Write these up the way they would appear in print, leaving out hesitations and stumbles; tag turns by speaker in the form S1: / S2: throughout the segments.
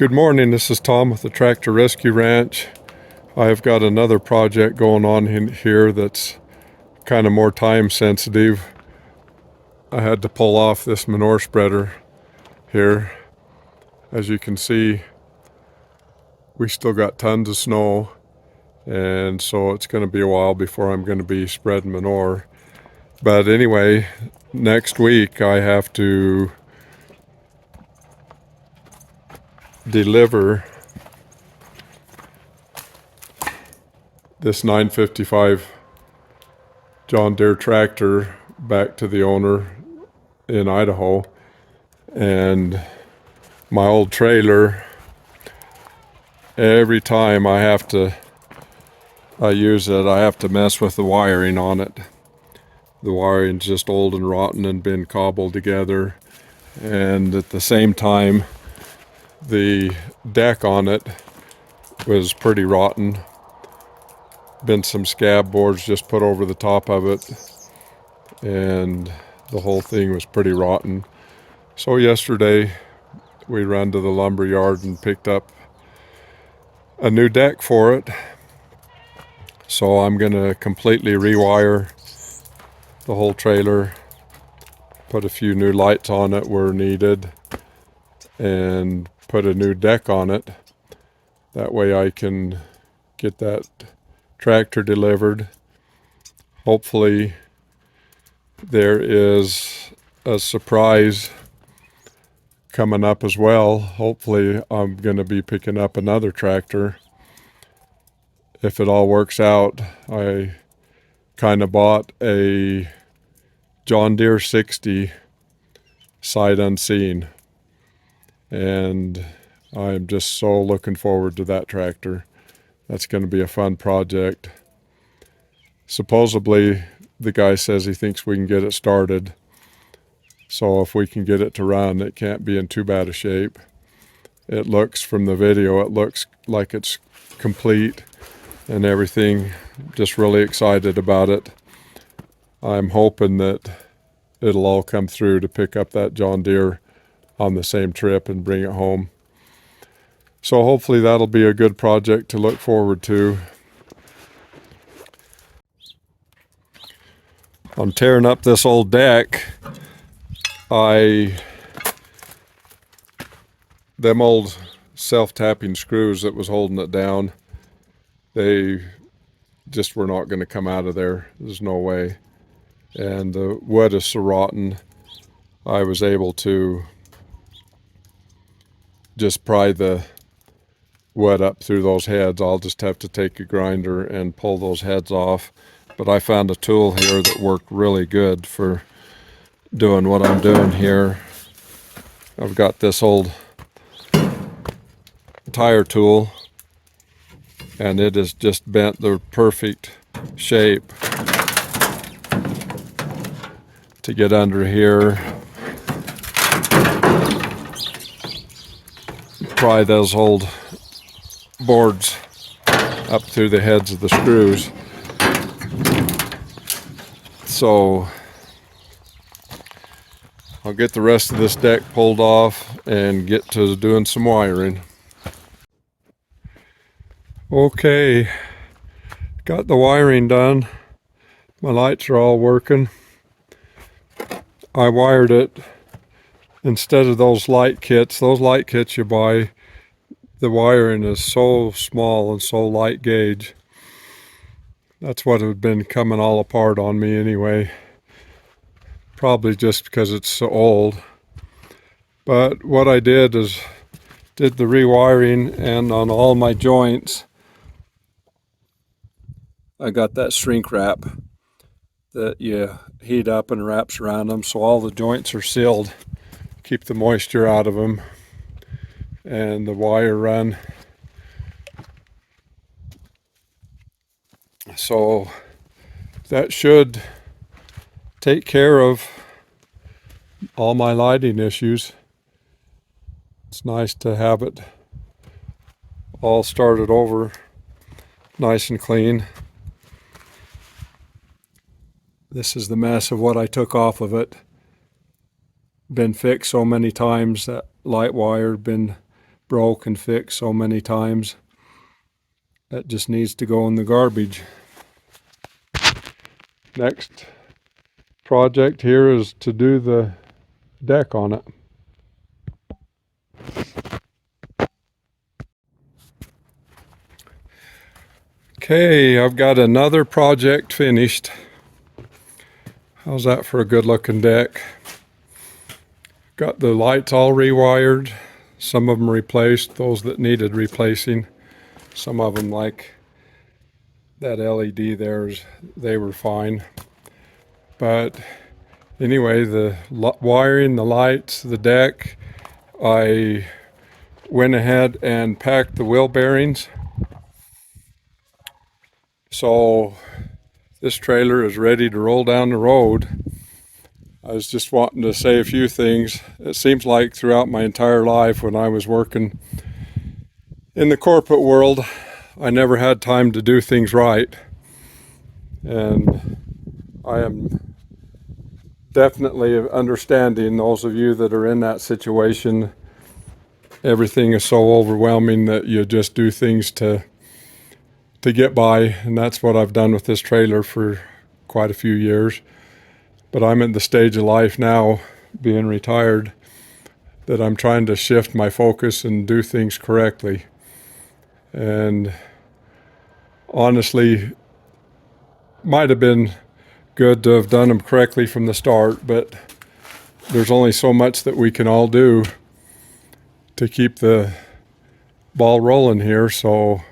S1: Good morning, this is Tom with the Tractor Rescue Ranch. I've got another project going on here that's kind of more time sensitive. I had to pull off this manure spreader here. As you can see, we still got tons of snow, and so it's going to be a while before I'm going to be spreading manure. But anyway, next week I have to deliver this 955 John Deere tractor back to the owner in Idaho. And my old trailer, every time I use it, I have to mess with the wiring on it. The wiring's just old and rotten and been cobbled together. And at the same time, the deck on it was pretty rotten. Been some scab boards just put over the top of it, and the whole thing was pretty rotten. So yesterday we ran to the lumber yard and picked up a new deck for it. So I'm going to completely rewire the whole trailer, put a few new lights on it where needed, and put a new deck on it. That way I can get that tractor delivered. Hopefully there is a surprise coming up as well. Hopefully I'm going to be picking up another tractor. If it all works out, I kind of bought a John Deere 60 sight unseen, and I'm just so looking forward to that tractor. That's going to be a fun project. Supposedly, the guy says he thinks we can get it started. So if we can get it to run, it can't be in too bad a shape. It looks, from the video, it looks like it's complete and everything. Just really excited about it. I'm hoping that it'll all come through to pick up that John Deere on the same trip and bring it home. So hopefully that'll be a good project to look forward to. I'm tearing up this old deck. Them old self-tapping screws that was holding it down, they just were not going to come out of there. There's no way. And the wood is so rotten, I was able to just pry the wood up through those heads. I'll just have to take a grinder and pull those heads off. But I found a tool here that worked really good for doing what I'm doing here. I've got this old tire tool, and it is just bent the perfect shape to get under here, pry those old boards up through the heads of the screws. So I'll get the rest of this deck pulled off and get to doing some wiring. Okay, got the wiring done. My lights are all working. I wired it instead of those light kits. Those light kits you buy, the wiring is so small and so light gauge. That's what had been coming all apart on me anyway. Probably just because it's so old. But what I did is did the rewiring, and on all my joints I got that shrink wrap that you heat up and wraps around them, so all the joints are sealed, keep the moisture out of them, and the wire run. So that should take care of all my lighting issues. It's nice to have it all started over nice and clean. This is the mess of what I took off of it. Been fixed so many times, that light wire been broke and fixed so many times. That just needs to go in the garbage. Next project here is to do the deck on it. Okay, I've got another project finished. How's that for a good looking deck? Got the lights all rewired, some of them replaced, those that needed replacing. Some of them, like that LED there, they were fine. But anyway, the wiring, the lights, the deck, I went ahead and packed the wheel bearings. So this trailer is ready to roll down the road. I was just wanting to say a few things. It seems like throughout my entire life when I was working in the corporate world, I never had time to do things right. And I am definitely understanding those of you that are in that situation. Everything is so overwhelming that you just do things to get by, and that's what I've done with this trailer for quite a few years. But I'm at the stage of life now, being retired, that I'm trying to shift my focus and do things correctly. And honestly, might have been good to have done them correctly from the start, but there's only so much that we can all do to keep the ball rolling here, so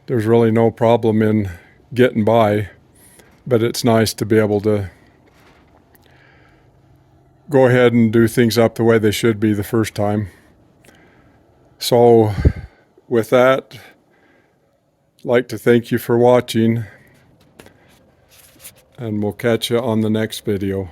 S1: there's really no problem in getting by. But it's nice to be able to go ahead and do things up the way they should be the first time. So with that, I'd like to thank you for watching, and we'll catch you on the next video.